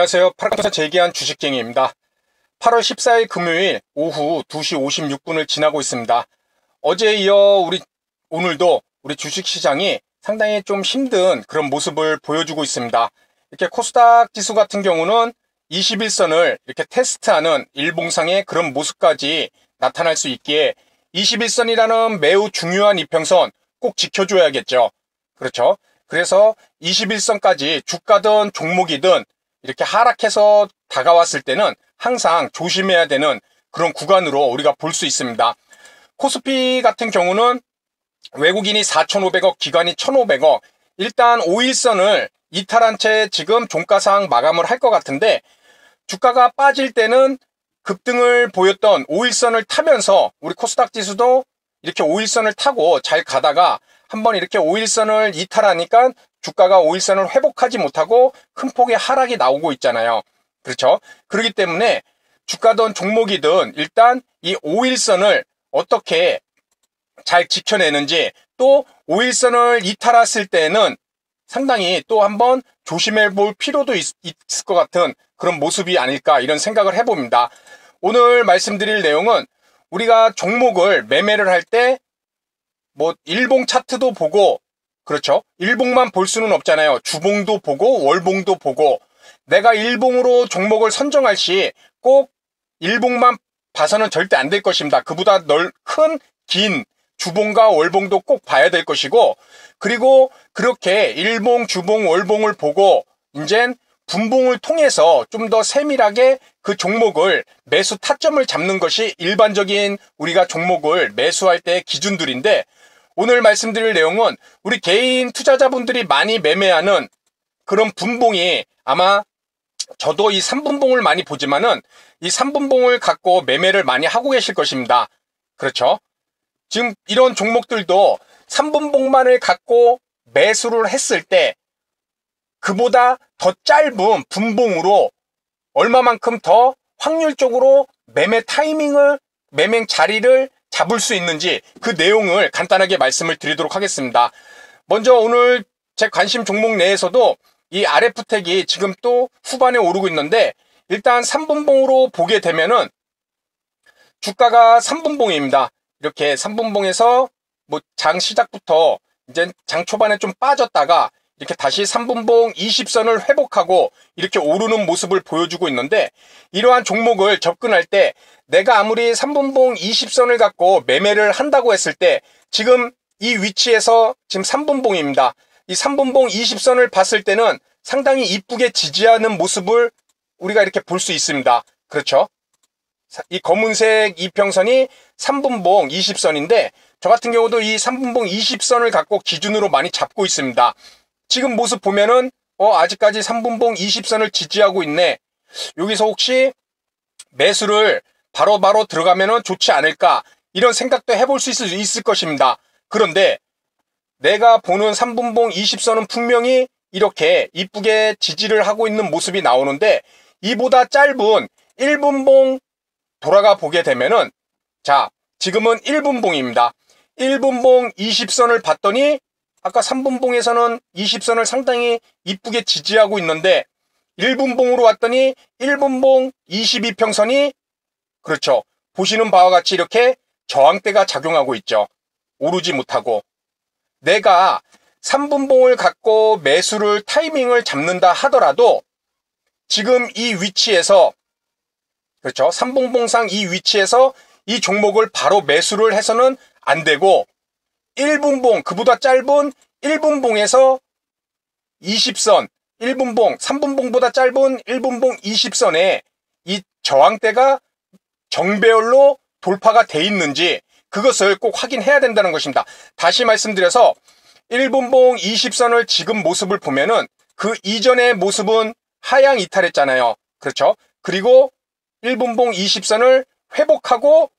안녕하세요. 파라카에서 재기한 주식쟁이입니다. 8월 14일 금요일 오후 2시 56분을 지나고 있습니다. 어제에 이어 오늘도 우리 주식시장이 상당히 좀 힘든 그런 모습을 보여주고 있습니다. 이렇게 코스닥 지수 같은 경우는 21선을 이렇게 테스트하는 일봉상의 그런 모습까지 나타날 수 있기에 21선이라는 매우 중요한 이평선 꼭 지켜줘야겠죠. 그렇죠. 그래서 21선까지 주가든 종목이든 이렇게 하락해서 다가왔을 때는 항상 조심해야 되는 그런 구간으로 우리가 볼 수 있습니다. 코스피 같은 경우는 외국인이 4,500억, 기관이 1,500억. 일단 5일선을 이탈한 채 지금 종가상 마감을 할 것 같은데, 주가가 빠질 때는 급등을 보였던 5일선을 타면서 우리 코스닥 지수도 이렇게 5일선을 타고 잘 가다가 한번 이렇게 5일선을 이탈하니까 주가가 5일선을 회복하지 못하고 큰 폭의 하락이 나오고 있잖아요. 그렇죠? 그렇기 때문에 주가든 종목이든 일단 이 5일선을 어떻게 잘 지켜내는지, 또 5일선을 이탈했을 때는 상당히 또 한번 조심해 볼 필요도 있을 것 같은 그런 모습이 아닐까, 이런 생각을 해봅니다. 오늘 말씀드릴 내용은 우리가 종목을 매매를 할 때 일봉 차트도 보고, 그렇죠? 일봉만 볼 수는 없잖아요. 주봉도 보고 월봉도 보고. 내가 일봉으로 종목을 선정할 시 꼭 일봉만 봐서는 절대 안 될 것입니다. 그보다 긴 주봉과 월봉도 꼭 봐야 될 것이고, 그리고 그렇게 일봉, 주봉, 월봉을 보고 이젠 분봉을 통해서 좀 더 세밀하게 그 종목을 매수 타점을 잡는 것이 일반적인 우리가 종목을 매수할 때의 기준들인데, 오늘 말씀드릴 내용은 우리 개인 투자자분들이 많이 매매하는 그런 분봉이, 아마 저도 이 3분봉을 많이 보지만은 이 3분봉을 갖고 매매를 많이 하고 계실 것입니다. 그렇죠? 지금 이런 종목들도 3분봉만을 갖고 매수를 했을 때 그보다 더 짧은 분봉으로 얼마만큼 더 확률적으로 매매 타이밍을, 매매 자리를 잡을 수 있는지 그 내용을 간단하게 말씀을 드리도록 하겠습니다. 먼저 오늘 제 관심 종목 내에서도 이 RF텍이 지금 또 후반에 오르고 있는데, 일단 3분봉으로 보게 되면은 주가가 3분봉입니다. 이렇게 3분봉에서 장 시작부터 이제 장 초반에 좀 빠졌다가 이렇게 다시 3분봉 20선을 회복하고 이렇게 오르는 모습을 보여주고 있는데, 이러한 종목을 접근할 때 내가 아무리 3분봉 20선을 갖고 매매를 한다고 했을 때 지금 이 위치에서 지금 3분봉입니다. 이 3분봉 20선을 봤을 때는 상당히 이쁘게 지지하는 모습을 우리가 이렇게 볼 수 있습니다. 그렇죠? 이 검은색 이평선이 3분봉 20선인데 저 같은 경우도 이 3분봉 20선을 갖고 기준으로 많이 잡고 있습니다. 지금 모습 보면은 아직까지 3분봉 20선을 지지하고 있네. 여기서 혹시 매수를 바로바로 들어가면은 좋지 않을까, 이런 생각도 해볼 수 있을 것입니다. 그런데 내가 보는 3분봉 20선은 분명히 이렇게 이쁘게 지지를 하고 있는 모습이 나오는데, 이보다 짧은 1분봉 돌아가 보게 되면은, 자, 지금은 1분봉입니다. 1분봉 20선을 봤더니 아까 3분봉에서는 20선을 상당히 이쁘게 지지하고 있는데 1분봉으로 왔더니 1분봉 22평선이, 그렇죠, 보시는 바와 같이 이렇게 저항대가 작용하고 있죠. 오르지 못하고. 내가 3분봉을 갖고 매수를 타이밍을 잡는다 하더라도 지금 이 위치에서, 그렇죠, 3분봉상 이 위치에서 이 종목을 바로 매수를 해서는 안 되고 1분봉, 그보다 짧은 1분봉에서 20선, 1분봉, 3분봉보다 짧은 1분봉 20선에 이 저항대가 정배열로 돌파가 돼 있는지 그것을 꼭 확인해야 된다는 것입니다. 다시 말씀드려서 1분봉 20선을 지금 모습을 보면은 그 이전의 모습은 하향 이탈했잖아요. 그렇죠? 그리고 1분봉 20선을 회복하고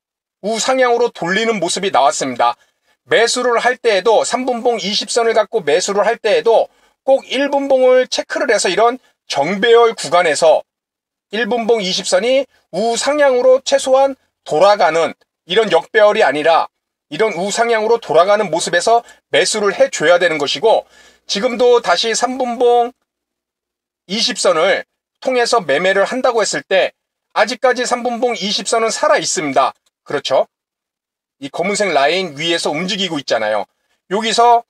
우상향으로 돌리는 모습이 나왔습니다. 매수를 할 때에도 3분봉 20선을 갖고 매수를 할 때에도 꼭 1분봉을 체크를 해서 이런 정배열 구간에서 1분봉 20선이 우상향으로 최소한 돌아가는 이런 역배열이 아니라 이런 우상향으로 돌아가는 모습에서 매수를 해줘야 되는 것이고, 지금도 다시 3분봉 20선을 통해서 매매를 한다고 했을 때 아직까지 3분봉 20선은 살아 있습니다. 그렇죠? 이 검은색 라인 위에서 움직이고 있잖아요. 여기서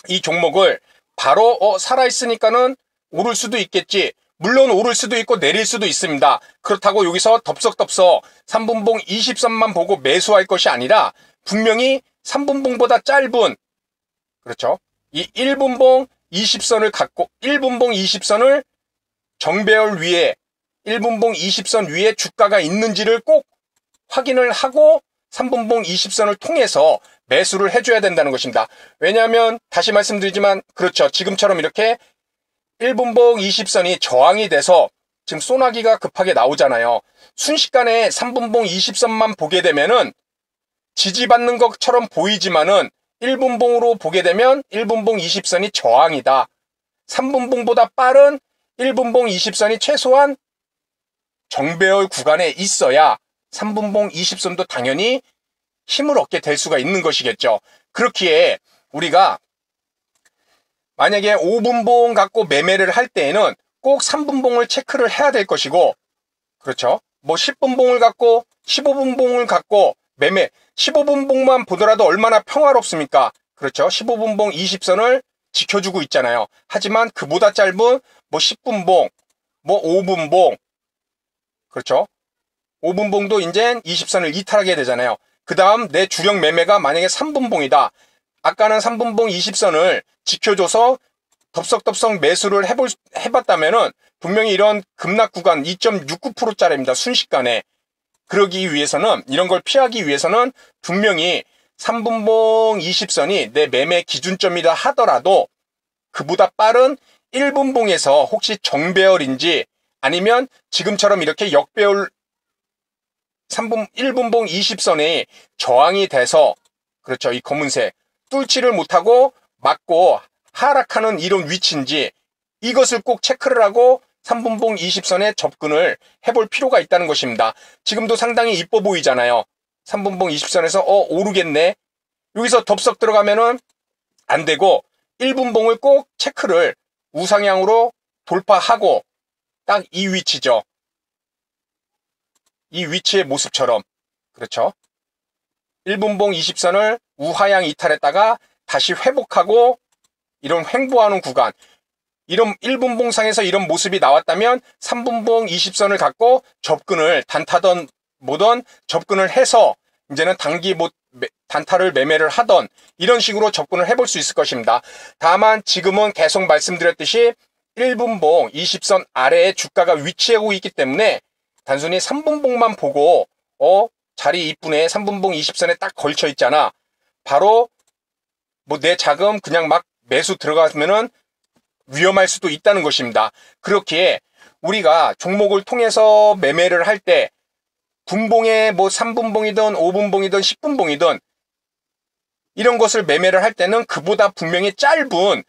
이 종목을 바로 살아 있으니까는 오를 수도 있겠지. 물론 오를 수도 있고 내릴 수도 있습니다. 그렇다고 여기서 덥석덥석 3분봉 20선만 보고 매수할 것이 아니라 분명히 3분봉보다 짧은, 그렇죠? 이 1분봉 20선을 갖고 1분봉 20선을 정배열 위에 1분봉 20선 위에 주가가 있는지를 꼭 확인을 하고 3분봉 20선을 통해서 매수를 해줘야 된다는 것입니다. 왜냐하면 다시 말씀드리지만 그렇죠. 지금처럼 이렇게 1분봉 20선이 저항이 돼서 지금 소나기가 급하게 나오잖아요. 순식간에 3분봉 20선만 보게 되면은 지지받는 것처럼 보이지만은 1분봉으로 보게 되면 1분봉 20선이 저항이다. 3분봉보다 빠른 1분봉 20선이 최소한 정배열 구간에 있어야 3분봉 20선도 당연히 힘을 얻게 될 수가 있는 것이겠죠. 그렇기에 우리가 만약에 5분봉 갖고 매매를 할 때에는 꼭 3분봉을 체크를 해야 될 것이고, 그렇죠? 뭐 10분봉을 갖고 15분봉을 갖고 매매 15분봉만 보더라도 얼마나 평화롭습니까? 그렇죠? 15분봉 20선을 지켜주고 있잖아요. 하지만 그보다 짧은 뭐 10분봉, 뭐 5분봉, 그렇죠? 5분봉도 이제 20선을 이탈하게 되잖아요. 그 다음 내 주력 매매가 만약에 3분봉이다. 아까는 3분봉 20선을 지켜줘서 덥석덥석 매수를 해봤다면은 분명히 이런 급락 구간 2.69%짜리입니다. 순식간에. 그러기 위해서는, 이런 걸 피하기 위해서는 분명히 3분봉 20선이 내 매매 기준점이라 하더라도 그보다 빠른 1분봉에서 혹시 정배열인지 아니면 지금처럼 이렇게 역배열 1분봉 20선이 저항이 돼서, 그렇죠, 이 검은색 뚫지를 못하고 맞고 하락하는 이런 위치인지 이것을 꼭 체크를 하고 3분봉 20선에 접근을 해볼 필요가 있다는 것입니다. 지금도 상당히 이뻐 보이잖아요. 3분봉 20선에서 오르겠네. 여기서 덥석 들어가면은 안 되고 1분봉을 꼭 체크를 우상향으로 돌파하고 딱 이 위치죠. 이 위치의 모습처럼, 그렇죠? 1분봉 20선을 우하향 이탈했다가 다시 회복하고 이런 횡보하는 구간, 이런 1분봉상에서 이런 모습이 나왔다면 3분봉 20선을 갖고 접근을 단타던 뭐던 접근을 해서 이제는 단타를 매매를 하던 이런 식으로 접근을 해볼 수 있을 것입니다. 다만 지금은 계속 말씀드렸듯이 1분봉 20선 아래에 주가가 위치하고 있기 때문에 단순히 3분봉만 보고 자리 이쁘네, 3분봉 20선에 딱 걸쳐 있잖아, 바로 뭐 내 자금 그냥 막 매수 들어가면은 위험할 수도 있다는 것입니다. 그렇기에 우리가 종목을 통해서 매매를 할 때 분봉에 뭐 3분봉이든 5분봉이든 10분봉이든 이런 것을 매매를 할 때는 그보다 분명히 짧은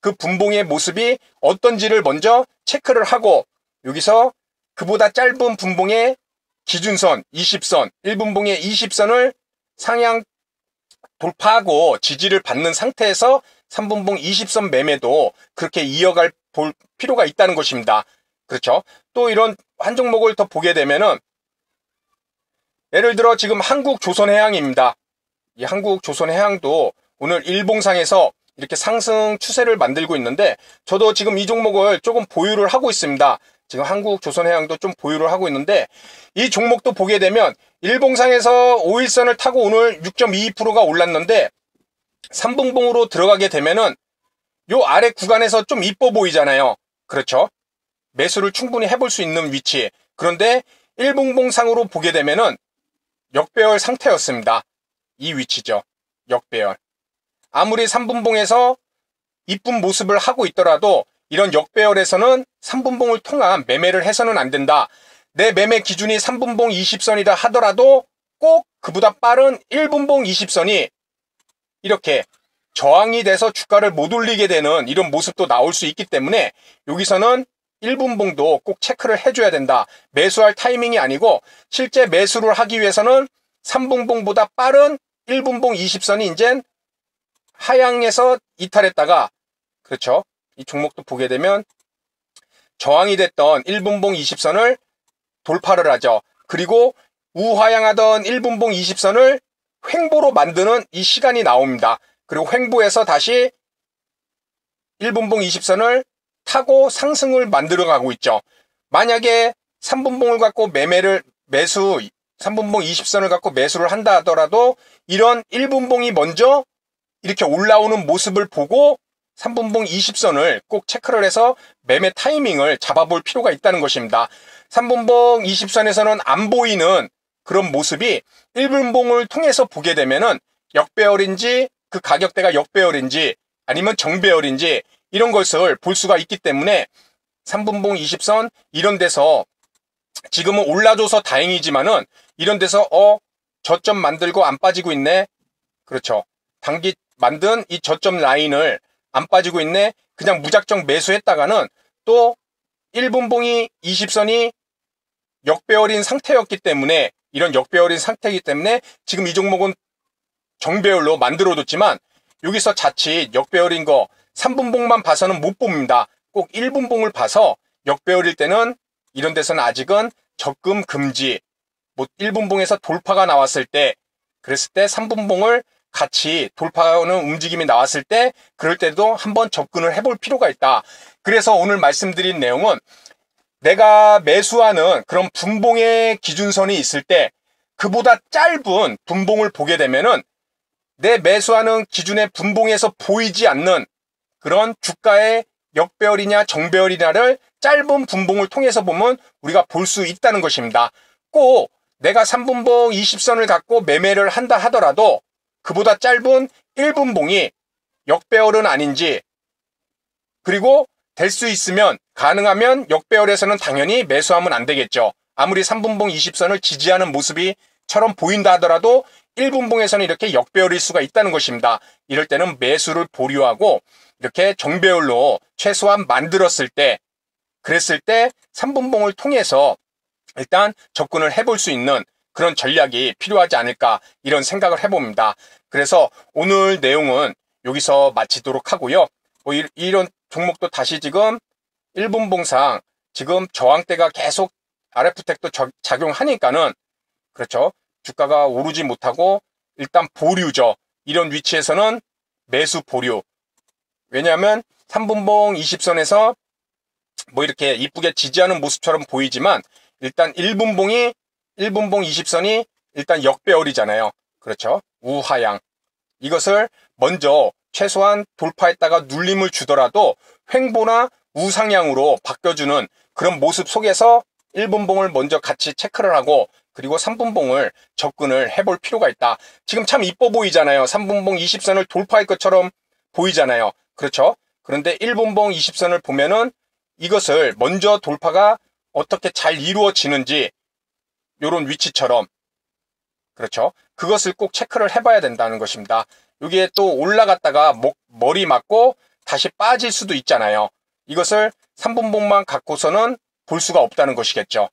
그 분봉의 모습이 어떤지를 먼저 체크를 하고, 여기서 그보다 짧은 분봉의 기준선 20선, 1분봉의 20선을 상향 돌파하고 지지를 받는 상태에서 3분봉 20선 매매도 그렇게 이어갈 볼 필요가 있다는 것입니다. 그렇죠? 또 이런 한 종목을 더 보게 되면은 예를 들어 지금 한국조선해양입니다. 이 한국조선해양도 오늘 일봉상에서 이렇게 상승 추세를 만들고 있는데 저도 지금 이 종목을 조금 보유를 하고 있습니다. 지금 한국조선해양도 좀 보유를 하고 있는데 이 종목도 보게 되면 일봉상에서 5일선을 타고 오늘 6.22%가 올랐는데 3분봉으로 들어가게 되면은 요 아래 구간에서 좀 이뻐 보이잖아요. 그렇죠? 매수를 충분히 해볼 수 있는 위치. 그런데 1분봉상으로 보게 되면은 역배열 상태였습니다. 이 위치죠. 역배열. 아무리 3분봉에서 이쁜 모습을 하고 있더라도 이런 역배열에서는 3분봉을 통한 매매를 해서는 안 된다. 내 매매 기준이 3분봉 20선이다 하더라도 꼭 그보다 빠른 1분봉 20선이 이렇게 저항이 돼서 주가를 못 올리게 되는 이런 모습도 나올 수 있기 때문에 여기서는 1분봉도 꼭 체크를 해줘야 된다. 매수할 타이밍이 아니고 실제 매수를 하기 위해서는 3분봉보다 빠른 1분봉 20선이 이제 하향에서 이탈했다가, 그렇죠? 이 종목도 보게 되면 저항이 됐던 1분봉 20선을 돌파를 하죠. 그리고 우하향하던 1분봉 20선을 횡보로 만드는 이 시간이 나옵니다. 그리고 횡보해서 다시 1분봉 20선을 타고 상승을 만들어 가고 있죠. 만약에 3분봉을 갖고 매수 3분봉 20선을 갖고 매수를 한다 하더라도 이런 1분봉이 먼저 이렇게 올라오는 모습을 보고 3분봉 20선을 꼭 체크를 해서 매매 타이밍을 잡아볼 필요가 있다는 것입니다. 3분봉 20선에서는 안 보이는 그런 모습이 1분봉을 통해서 보게 되면은 역배열인지 그 가격대가 역배열인지 아니면 정배열인지 이런 것을 볼 수가 있기 때문에 3분봉 20선 이런 데서 지금은 올라줘서 다행이지만은 이런 데서 저점 만들고 안 빠지고 있네. 그렇죠. 단기 만든 이 저점 라인을 안 빠지고 있네. 그냥 무작정 매수했다가는 또 1분봉이 20선이 역배열인 상태였기 때문에 이런 역배열인 상태이기 때문에 지금 이 종목은 정배열로 만들어뒀지만 여기서 자칫 역배열인 거 3분봉만 봐서는 못 봅니다. 꼭 1분봉을 봐서 역배열일 때는 이런 데서는 아직은 접근 금지 1분봉에서 돌파가 나왔을 때 그랬을 때 3분봉을 같이 돌파하는 움직임이 나왔을 때 그럴 때도 한번 접근을 해볼 필요가 있다. 그래서 오늘 말씀드린 내용은 내가 매수하는 그런 분봉의 기준선이 있을 때 그보다 짧은 분봉을 보게 되면은 내 매수하는 기준의 분봉에서 보이지 않는 그런 주가의 역배열이냐 정배열이냐를 짧은 분봉을 통해서 보면 우리가 볼 수 있다는 것입니다. 꼭 내가 3분봉 20선을 갖고 매매를 한다 하더라도 그보다 짧은 1분봉이 역배열은 아닌지 그리고 될 수 있으면 가능하면 역배열에서는 당연히 매수하면 안 되겠죠. 아무리 3분봉 20선을 지지하는 모습이처럼 보인다 하더라도 1분봉에서는 이렇게 역배열일 수가 있다는 것입니다. 이럴 때는 매수를 보류하고 이렇게 정배열로 최소한 만들었을 때 그랬을 때 3분봉을 통해서 일단 접근을 해볼 수 있는 그런 전략이 필요하지 않을까 이런 생각을 해봅니다. 그래서 오늘 내용은 여기서 마치도록 하고요. 이런 종목도 다시 지금 1분봉상 지금 저항대가 계속 RF택도 작용하니까는 그렇죠. 주가가 오르지 못하고 일단 보류죠. 이런 위치에서는 매수 보류. 왜냐하면 3분봉 20선에서 뭐 이렇게 이쁘게 지지하는 모습처럼 보이지만 일단 1분봉 20선이 일단 역배열이잖아요. 그렇죠. 우하향. 이것을 먼저 최소한 돌파했다가 눌림을 주더라도 횡보나 우상향으로 바뀌어주는 그런 모습 속에서 1분봉을 먼저 같이 체크를 하고 그리고 3분봉을 접근을 해볼 필요가 있다. 지금 참 이뻐 보이잖아요. 3분봉 20선을 돌파할 것처럼 보이잖아요. 그렇죠. 그런데 1분봉 20선을 보면은 이것을 먼저 돌파가 어떻게 잘 이루어지는지 요런 위치처럼 그렇죠. 그것을 꼭 체크를 해봐야 된다는 것입니다. 여기에 또 올라갔다가 머리 맞고 다시 빠질 수도 있잖아요. 이것을 3분봉만 갖고서는 볼 수가 없다는 것이겠죠.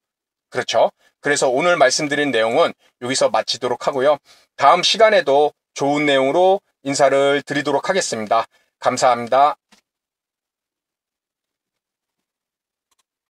그렇죠. 그래서 오늘 말씀드린 내용은 여기서 마치도록 하고요. 다음 시간에도 좋은 내용으로 인사를 드리도록 하겠습니다. 감사합니다.